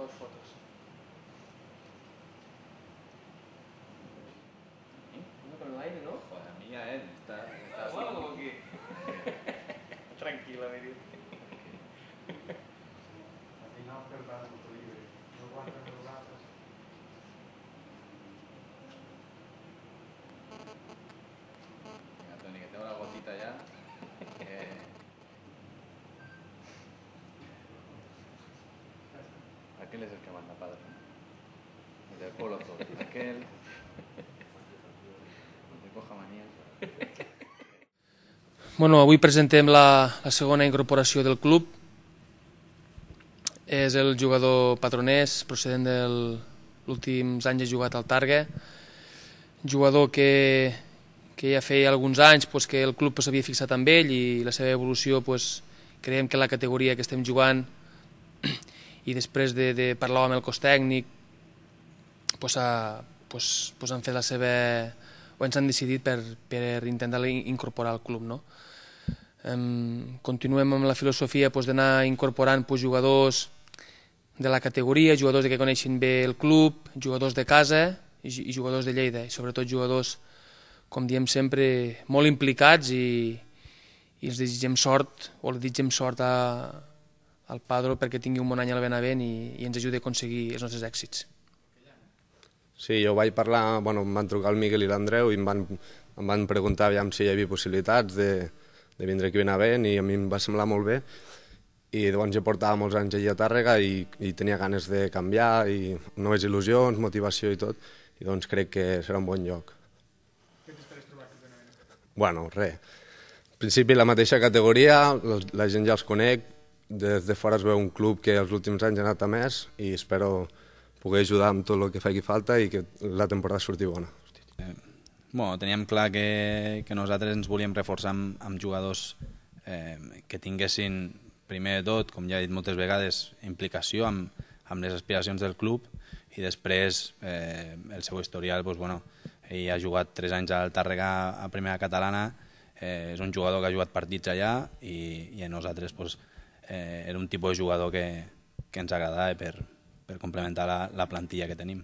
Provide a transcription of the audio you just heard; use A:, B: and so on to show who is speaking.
A: dos fotos. Uno con el aire, ¿no?
B: Joder, a mí ya él está
A: Bueno, como que... Tranquila, me diu.
C: Al final per braç no t'olive, no aguanten els braços.
B: Venga, Toni, que tengo la gotita ya. Aquel es el que manda, padre. El del Polo Azul. Aquel... No te coja manía.
A: Bueno, avui presentem la segona incorporació del club. És el jugador Patronès, procedent dels últims anys ha jugat al Targa. Jugador que ja feia alguns anys que el club s'havia fixat amb ell i la seva evolució creiem que la categoria que estem jugant i després de parlar amb el cos tècnic han fet la seva... o ens han decidit per intentar incorporar al club. Continuem amb la filosofia d'anar incorporant jugadors de la categoria, jugadors que coneixen bé el club, jugadors de casa i jugadors de Lleida, i sobretot jugadors, com diem sempre, molt implicats i els desitgem sort, o li desitgem sort al Padro perquè tingui un bon any al Benavent i ens ajudi a aconseguir els nostres èxits.
D: Sí, jo vaig parlar, em van trucar el Miguel i l'Andreu i em van preguntar si hi havia possibilitats de vindre aquí a Benavent i a mi em va semblar molt bé. I doncs jo portava molts anys allà a Tàrrega i tenia ganes de canviar i noves il·lusions, motivació i tot, i doncs crec que serà un bon lloc.
C: Què t'esperes trobar aquí a Benavent?
D: Bueno, res. Al principi la mateixa categoria, la gent ja els conec, des de fora es veu un club que els últims anys ha anat a més i espero poder ajudar amb tot el que faci falta i que la temporada surti bona.
E: Teníem clar que nosaltres ens volíem reforçar amb jugadors que tinguessin, primer de tot, com ja he dit moltes vegades, implicació amb les aspiracions del club i després el seu historial, ell ha jugat 3 anys al Tàrrega a primera catalana, és un jugador que ha jugat partits allà i a nosaltres era un tipus de jugador que ens agradava per complementar la plantilla que tenim.